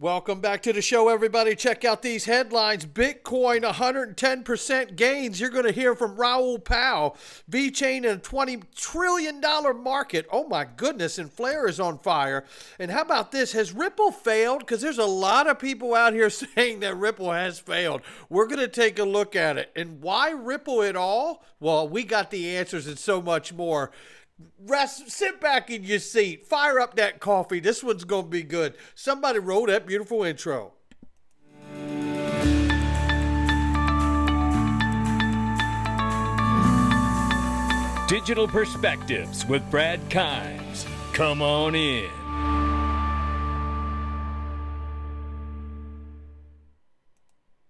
Welcome back to the show, everybody. Check out these headlines. Bitcoin, 110% gains. You're going to hear from Raoul Pal. VeChain in a $20 trillion market. Oh, my goodness. And FLR is on fire. And how about this? Has Ripple failed? Because there's a lot of people out here saying that Ripple has failed. We're going to take a look at it. And why Ripple at all? Well, we got the answers and so much more. Sit back in your seat. Fire up that coffee. This one's going to be good. Somebody roll that beautiful intro. Digital Perspectives with Brad Kimes. Come on in.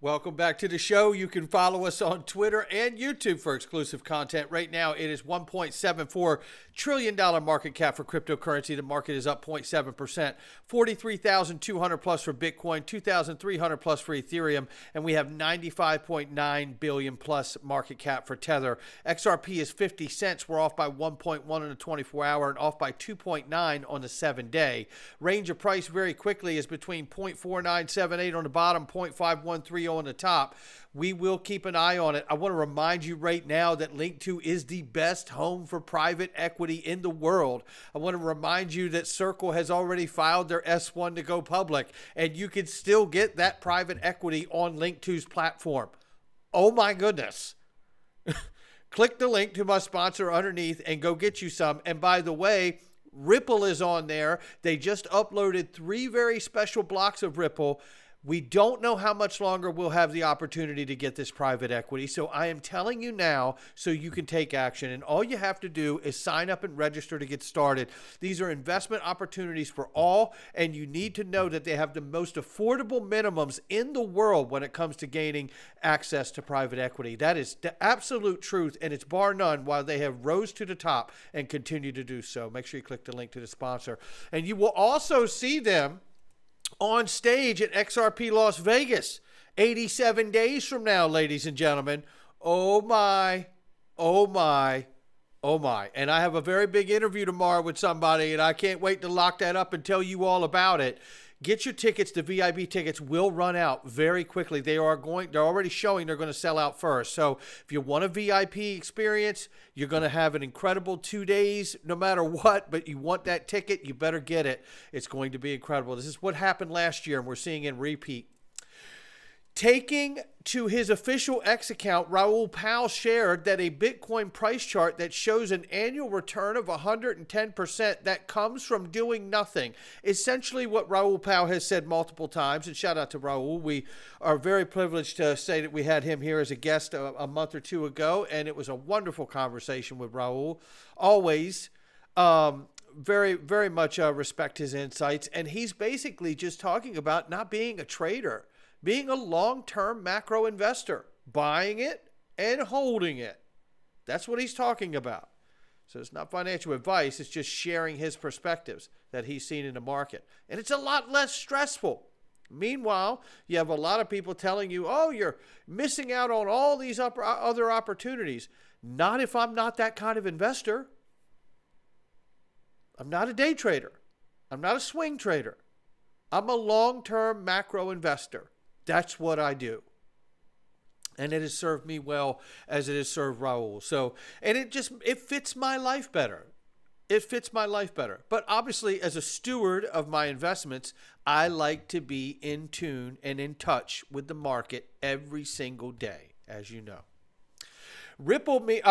Welcome back to the show. You can follow us on Twitter and YouTube for exclusive content. Right now, it is $1.74 trillion market cap for cryptocurrency. The market is up 0.7%, 43,200 plus for Bitcoin, 2,300 plus for Ethereum, and we have 95.9 billion plus market cap for Tether. XRP is 50 cents. We're off by 1.1 on the 24-hour and off by 2.9 on the 7-day. Range of price very quickly is between 0.4978 on the bottom, 0.513 on the top. We will keep an eye on it. I want to remind you right now that Link2 is the best home for private equity in the world. I want to remind you that Circle has already filed their S1 to go public, and you can still get that private equity on Link2's platform. Oh my goodness. Click the link to my sponsor underneath and go get you some. And by the way, Ripple is on there. They just uploaded 3 very special blocks of Ripple. We don't know how much longer we'll have the opportunity to get this private equity. So I am telling you now so you can take action. And all you have to do is sign up and register to get started. These are investment opportunities for all. And you need to know that they have the most affordable minimums in the world when it comes to gaining access to private equity. That is the absolute truth. And it's bar none while they have rose to the top and continue to do so. Make sure you click the link to the sponsor. And you will also see them on stage at XRP Las Vegas, 87 days from now, ladies and gentlemen. Oh my, oh my, oh my. And I have a very big interview tomorrow with somebody, and I can't wait to lock that up and tell you all about it. Get your tickets. The VIP tickets will run out very quickly. They're already showing they're going to sell out first. So if you want a VIP experience, you're going to have an incredible 2 days no matter what, but you want that ticket, you better get it. It's going to be incredible. This is what happened last year, and we're seeing it repeat. Taking to his official X account, Raoul Pal shared that a Bitcoin price chart that shows an annual return of 110% that comes from doing nothing. Essentially what Raoul Pal has said multiple times, and shout out to Raoul. We are very privileged to say that we had him here as a guest a month or two ago, and it was a wonderful conversation with Raoul. Always very, very much respect his insights, and he's basically just talking about not being a trader, being a long-term macro investor, buying it and holding it. That's what he's talking about. So it's not financial advice. It's just sharing his perspectives that he's seen in the market. And it's a lot less stressful. Meanwhile, you have a lot of people telling you, oh, you're missing out on all these other opportunities. Not if I'm not that kind of investor. I'm not a day trader. I'm not a swing trader. I'm a long-term macro investor. That's what I do. And it has served me well as it has served Raoul. So, and it fits my life better. It fits my life better. But obviously, as a steward of my investments, I like to be in tune and in touch with the market every single day, as you know. Ripple-backed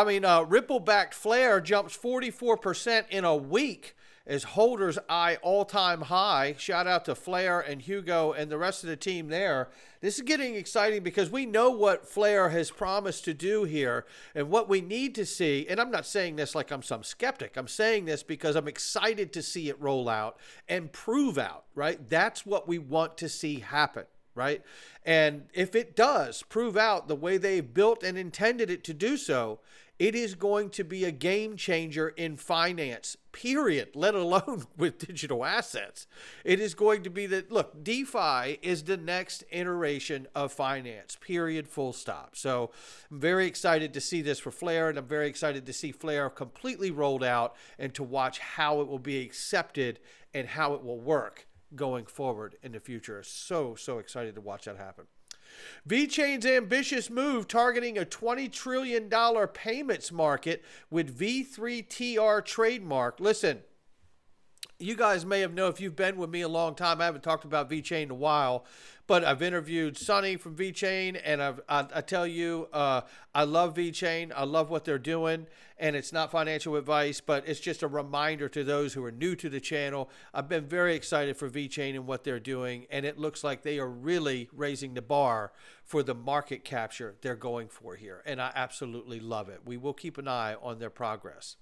FLR jumps 44% in a week as holders eye all-time high. Shout out to FLR and Hugo and the rest of the team there. This is getting exciting because we know what FLR has promised to do here and what we need to see. And I'm not saying this like I'm some skeptic. I'm saying this because I'm excited to see it roll out and prove out, right? That's what we want to see happen, right? And if it does prove out the way they've built and intended it to do so, it is going to be a game changer in finance, period, let alone with digital assets. It is going to be that, look, DeFi is the next iteration of finance, period, full stop. So I'm very excited to see this for FLR, and I'm very excited to see FLR completely rolled out and to watch how it will be accepted and how it will work going forward in the future. So excited to watch that happen. VeChain's ambitious move targeting a $20 trillion payments market with V3TR trademark. Listen, you guys may have known if you've been with me a long time. I haven't talked about VeChain in a while, but I've interviewed Sonny from VeChain, and I tell you, I love VeChain. I love what they're doing, and it's not financial advice, but it's just a reminder to those who are new to the channel. I've been very excited for VeChain and what they're doing, and it looks like they are really raising the bar for the market capture they're going for here, and I absolutely love it. We will keep an eye on their progress.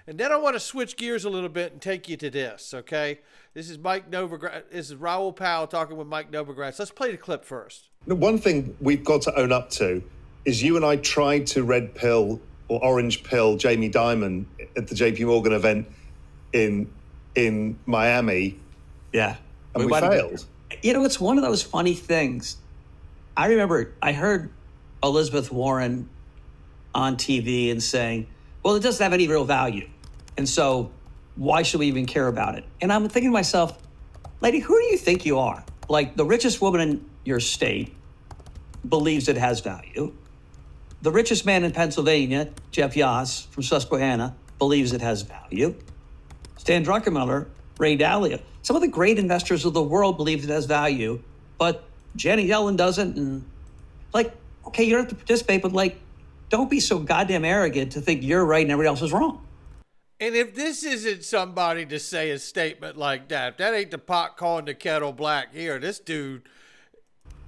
And then I want to switch gears a little bit and take you to this, okay? This is Mike Novogratz. This is Raoul Powell talking with Mike Novogratz. Let's play the clip first. The one thing we've got to own up to is you and I tried to red pill or orange pill Jamie Dimon at the JP Morgan event in Miami. Yeah. And we failed. You know, it's one of those funny things. I remember I heard Elizabeth Warren on TV and saying, well, it doesn't have any real value. And so why should we even care about it? And I'm thinking to myself, lady, who do you think you are? Like, the richest woman in your state believes it has value. The richest man in Pennsylvania, Jeff Yass from Susquehanna, believes it has value. Stan Druckenmiller, Ray Dalio, some of the great investors of the world believe it has value, but Janet Yellen doesn't. And like, okay, you don't have to participate, but like, don't be so goddamn arrogant to think you're right and everybody else is wrong. And if this isn't somebody to say a statement like that, that ain't the pot calling the kettle black here. This dude.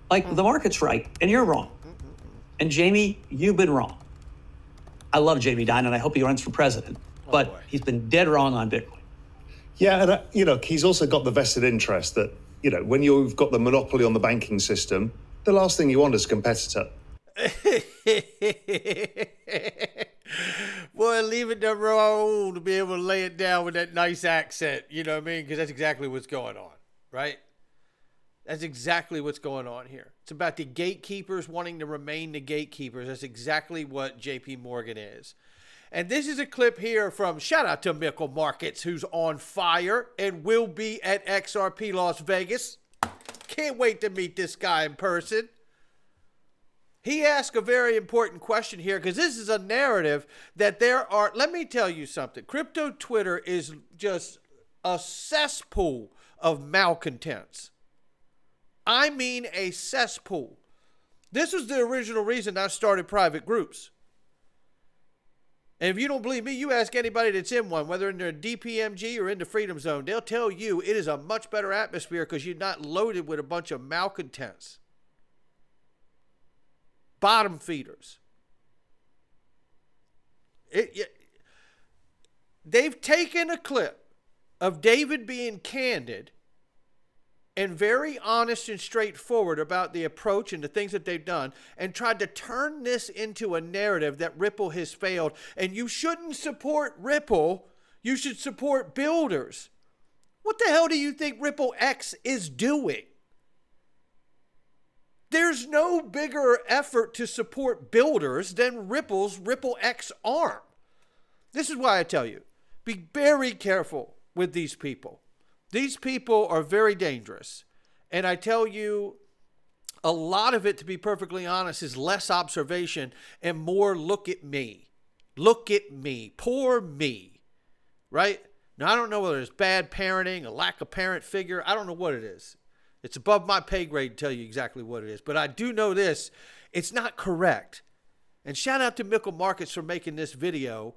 Like, the market's right and you're wrong. And Jamie, you've been wrong. I love Jamie Dimon and I hope he runs for president, but he's been dead wrong on Bitcoin. Yeah, and you know, he's also got the vested interest that, you know, when you've got the monopoly on the banking system, the last thing you want is a competitor. Boy, leave it to Raoul to be able to lay it down with that nice accent. You know what I mean? Because that's exactly what's going on, right? That's exactly what's going on here. It's about the gatekeepers wanting to remain the gatekeepers. That's exactly what JP Morgan is. And this is a clip here from, shout out to Mickle Markets, who's on fire and will be at XRP Las Vegas. Can't wait to meet this guy in person. He asked a very important question here because this is a narrative that there are, let me tell you something. Crypto Twitter is just a cesspool of malcontents. I mean a cesspool. This was the original reason I started private groups. And if you don't believe me, you ask anybody that's in one, whether in their DPMG or in the Freedom Zone, they'll tell you it is a much better atmosphere because you're not loaded with a bunch of malcontents. Bottom feeders. They've taken a clip of David being candid and very honest and straightforward about the approach and the things that they've done and tried to turn this into a narrative that Ripple has failed. And you shouldn't support Ripple. You should support builders. What the hell do you think Ripple X is doing? There's no bigger effort to support builders than Ripple's Ripple X arm. This is why I tell you, be very careful with these people. These people are very dangerous. And I tell you, a lot of it, to be perfectly honest, is less observation and more look at me. Look at me. Poor me. Right? Now, I don't know whether it's bad parenting, a lack of parent figure. I don't know what it is. It's above my pay grade to tell you exactly what it is. But I do know this. It's not correct. And shout out to Mickle Markets for making this video.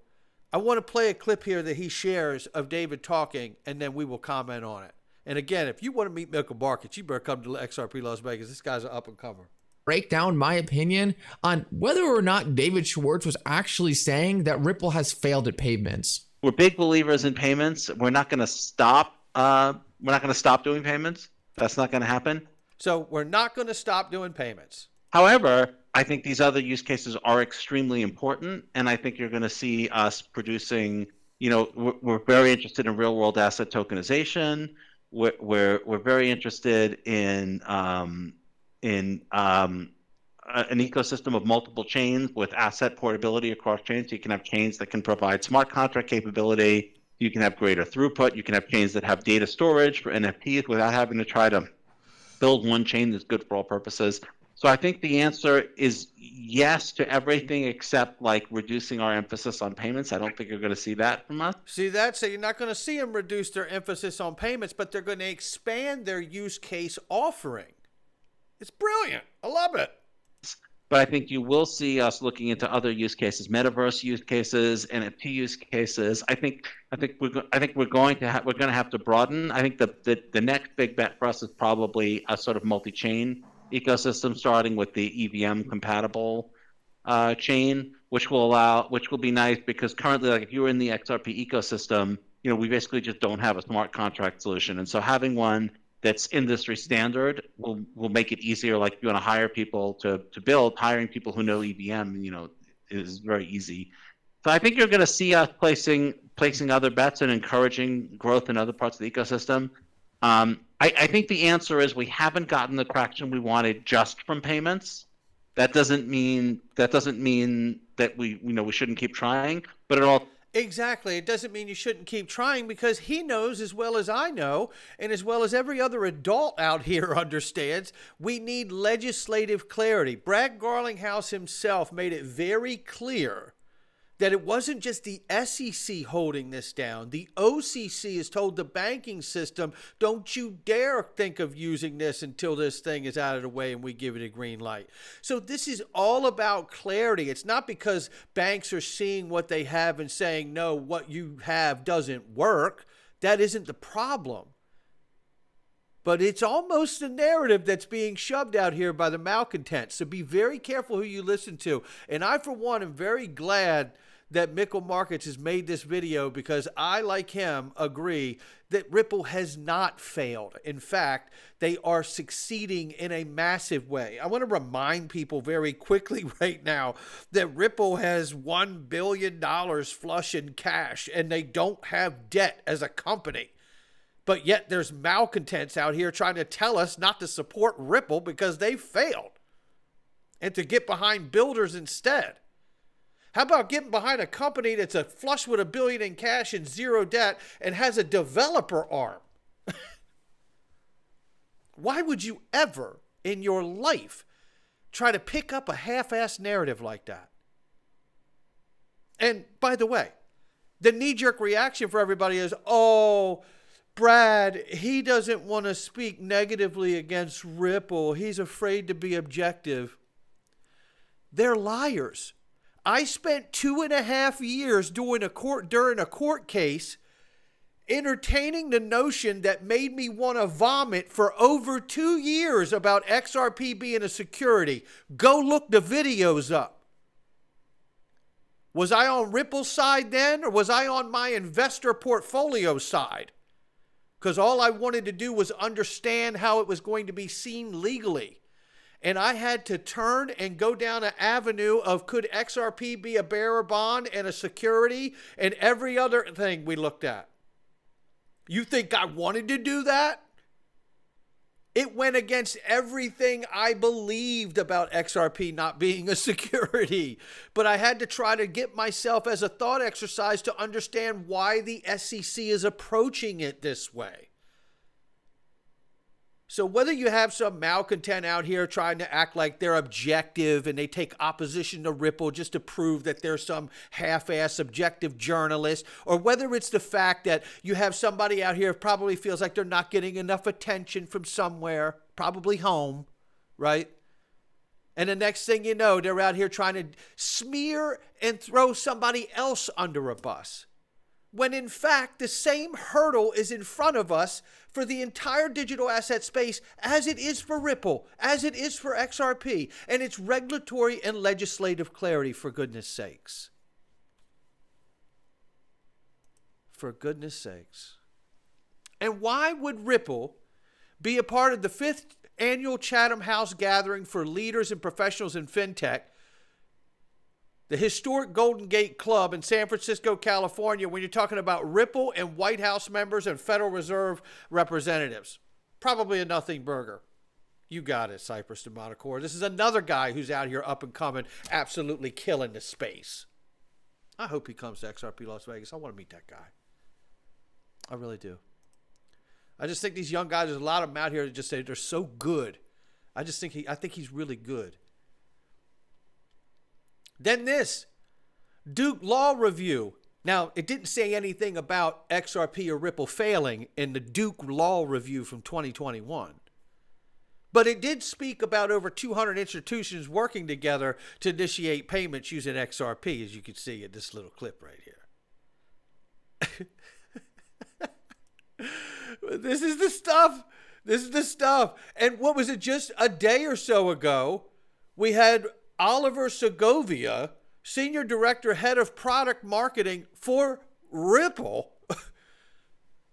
I want to play a clip here that he shares of David talking, and then we will comment on it. And again, if you want to meet Mickle Markets, you better come to XRP Las Vegas. This guy's an up-and-comer. Break down my opinion on whether or not David Schwartz was actually saying that Ripple has failed at payments. We're big believers in payments. We're not going to stop. We're not going to stop doing payments. That's not going to happen. So we're not going to stop doing payments. However, I think these other use cases are extremely important, and I think you're going to see us producing. You know, we're very interested in real-world asset tokenization. We're very interested in an ecosystem of multiple chains with asset portability across chains. So you can have chains that can provide smart contract capability You can have greater throughput. You can have chains that have data storage for NFTs without having to try to build one chain that's good for all purposes. So I think the answer is yes to everything except like reducing our emphasis on payments. I don't think you're going to see that from us. See that? So you're not going to see them reduce their emphasis on payments, but they're going to expand their use case offering. It's brilliant. I love it. But I think you will see us looking into other use cases, metaverse use cases, NFT use cases. I think we're going to have to broaden. I think the next big bet for us is probably a sort of multi-chain ecosystem, starting with the EVM compatible chain, which will be nice because currently, like if you're in the XRP ecosystem, we basically just don't have a smart contract solution, and so having one that's industry standard will make it easier. Like if you want to hire people to build, hiring people who know EVM, is very easy. So I think you're going to see us placing other bets and encouraging growth in other parts of the ecosystem. I think the answer is we haven't gotten the traction we wanted just from payments. That doesn't mean that we shouldn't keep trying, but it all. Exactly. It doesn't mean you shouldn't keep trying, because he knows as well as I know, and as well as every other adult out here understands, we need legislative clarity. Brad Garlinghouse himself made it very clear that it wasn't just the SEC holding this down. The OCC has told the banking system, don't you dare think of using this until this thing is out of the way and we give it a green light. So this is all about clarity. It's not because banks are seeing what they have and saying, no, what you have doesn't work. That isn't the problem. But it's almost a narrative that's being shoved out here by the malcontents. So be very careful who you listen to. And I, for one, am very glad that Mickle Markets has made this video, because I, like him, agree that Ripple has not failed. In fact, they are succeeding in a massive way. I want to remind people very quickly right now that Ripple has $1 billion flush in cash, and they don't have debt as a company. But yet there's malcontents out here trying to tell us not to support Ripple because they failed, and to get behind builders instead. How about getting behind a company that's a flush with $1 billion in cash and zero debt and has a developer arm? Why would you ever in your life try to pick up a half-assed narrative like that? And by the way, the knee-jerk reaction for everybody is, oh, Brad, he doesn't want to speak negatively against Ripple. He's afraid to be objective. They're liars. I spent 2.5 years during a court case entertaining the notion that made me want to vomit for over 2 years about XRP being a security. Go look the videos up. Was I on Ripple's side then, or was I on my investor portfolio side? Because all I wanted to do was understand how it was going to be seen legally. And I had to turn and go down an avenue of, could XRP be a bearer bond and a security, and every other thing we looked at. You think I wanted to do that? It went against everything I believed about XRP not being a security. But I had to try to get myself as a thought exercise to understand why the SEC is approaching it this way. So whether you have some malcontent out here trying to act like they're objective and they take opposition to Ripple just to prove that they're some half-ass objective journalist, or whether it's the fact that you have somebody out here who probably feels like they're not getting enough attention from somewhere, probably home, right? And the next thing you know, they're out here trying to smear and throw somebody else under a bus, when in fact the same hurdle is in front of us for the entire digital asset space, as it is for Ripple, as it is for XRP, and it's regulatory and legislative clarity, for goodness sakes. For goodness sakes. And why would Ripple be a part of the 5th annual Chatham House gathering for leaders and professionals in fintech, the historic Golden Gate Club in San Francisco, California, when you're talking about Ripple and White House members and Federal Reserve representatives? Probably a nothing burger. You got it, Cypress de Monacore. This is another guy who's out here up and coming, absolutely killing the space. I hope he comes to XRP Las Vegas. I want to meet that guy. I really do. I just think these young guys, there's a lot of them out here that just say they're so good. I think he's really good. Then this, Duke Law Review. Now, it didn't say anything about XRP or Ripple failing in the Duke Law Review from 2021. But it did speak about over 200 institutions working together to initiate payments using XRP, as you can see in this little clip right here. This is the stuff. This is the stuff. And what was it, just a day or so ago, we had Oliver Segovia, Senior Director, Head of Product Marketing for Ripple,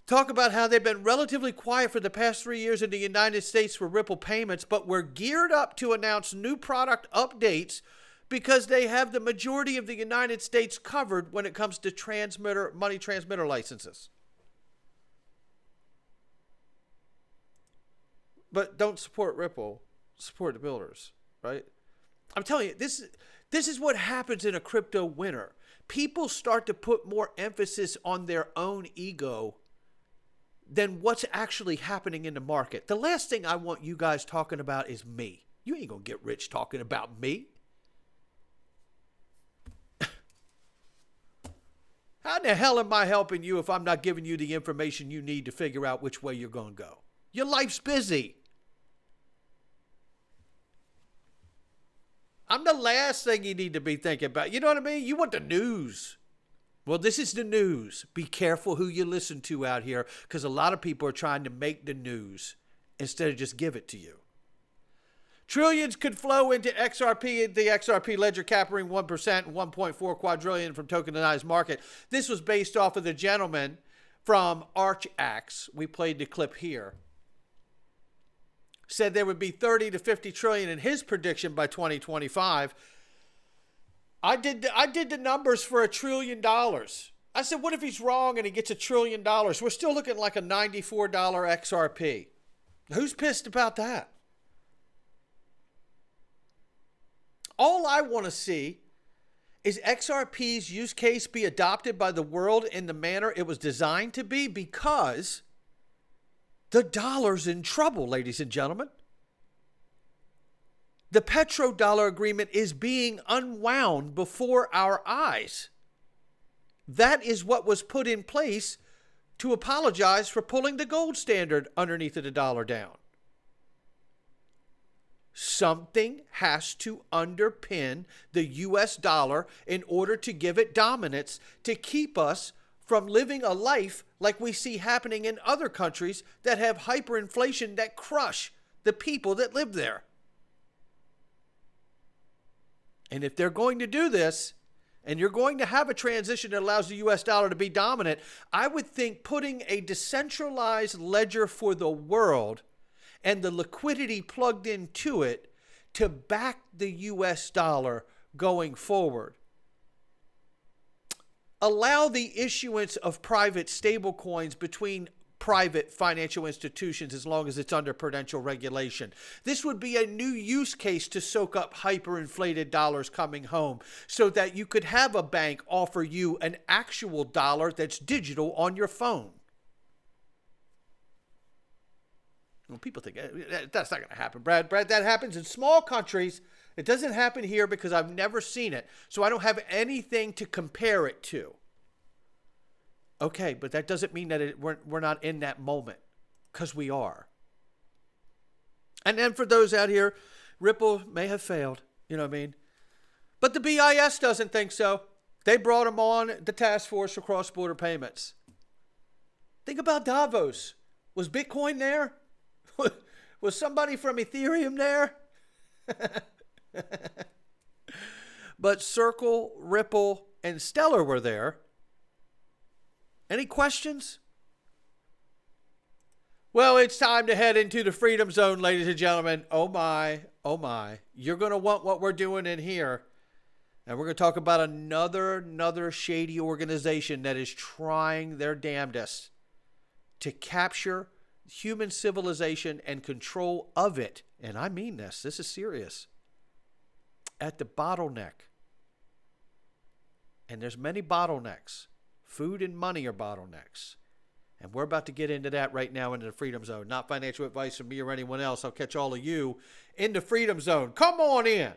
talk about how they've been relatively quiet for the past 3 years in the United States for Ripple payments, but we're geared up to announce new product updates because they have the majority of the United States covered when it comes to money transmitter licenses. But don't support Ripple, support the builders, right? I'm telling you, this is what happens in a crypto winter. People start to put more emphasis on their own ego than what's actually happening in the market. The last thing I want you guys talking about is me. You ain't gonna get rich talking about me. How the hell am I helping you if I'm not giving you the information you need to figure out which way you're gonna go? Your life's busy. I'm the last thing you need to be thinking about. You know what I mean? You want the news. Well, this is the news. Be careful who you listen to out here, because a lot of people are trying to make the news instead of just give it to you. Trillions could flow into XRP, the XRP ledger capping 1%, 1.4 quadrillion from tokenized market. This was based off of the gentleman from ArchAx. We played the clip here. Said there would be 30 to 50 trillion in his prediction by 2025. I did the numbers for $1 trillion. I said, what if he's wrong and he gets $1 trillion? We're still looking like a $94 XRP. Who's pissed about that? All I want to see is XRP's use case be adopted by the world in the manner it was designed to be, because the dollar's in trouble, ladies and gentlemen. The petrodollar agreement is being unwound before our eyes. That is what was put in place to apologize for pulling the gold standard underneath of the dollar down. Something has to underpin the US dollar in order to give it dominance, to keep us from living a life like we see happening in other countries that have hyperinflation that crush the people that live there. And if they're going to do this, and you're going to have a transition that allows the US dollar to be dominant, I would think putting a decentralized ledger for the world and the liquidity plugged into it to back the US dollar going forward. Allow the issuance of private stablecoins between private financial institutions as long as it's under prudential regulation. This would be a new use case to soak up hyperinflated dollars coming home, so that you could have a bank offer you an actual dollar that's digital on your phone. Well, people think that's not going to happen, Brad. That happens in small countries. It doesn't happen here because I've never seen it, so I don't have anything to compare it to. Okay, but that doesn't mean that we're not in that moment, because we are. And then for those out here, Ripple may have failed, you know what I mean? But the BIS doesn't think so. They brought them on the task force for cross-border payments. Think about Davos. Was Bitcoin there? Was somebody from Ethereum there? But Circle, Ripple, and Stellar were there. Any questions? Well, it's time to head into the freedom zone, ladies and gentlemen. Oh my, oh my. You're going to want what we're doing in here. And we're going to talk about another shady organization that is trying their damnedest to capture human civilization and control of it. And I mean this. This is serious. At the bottleneck. And there's many bottlenecks. Food and money are bottlenecks. And we're about to get into that right now into the Freedom Zone. Not financial advice from me or anyone else. I'll catch all of you in the Freedom Zone. Come on in.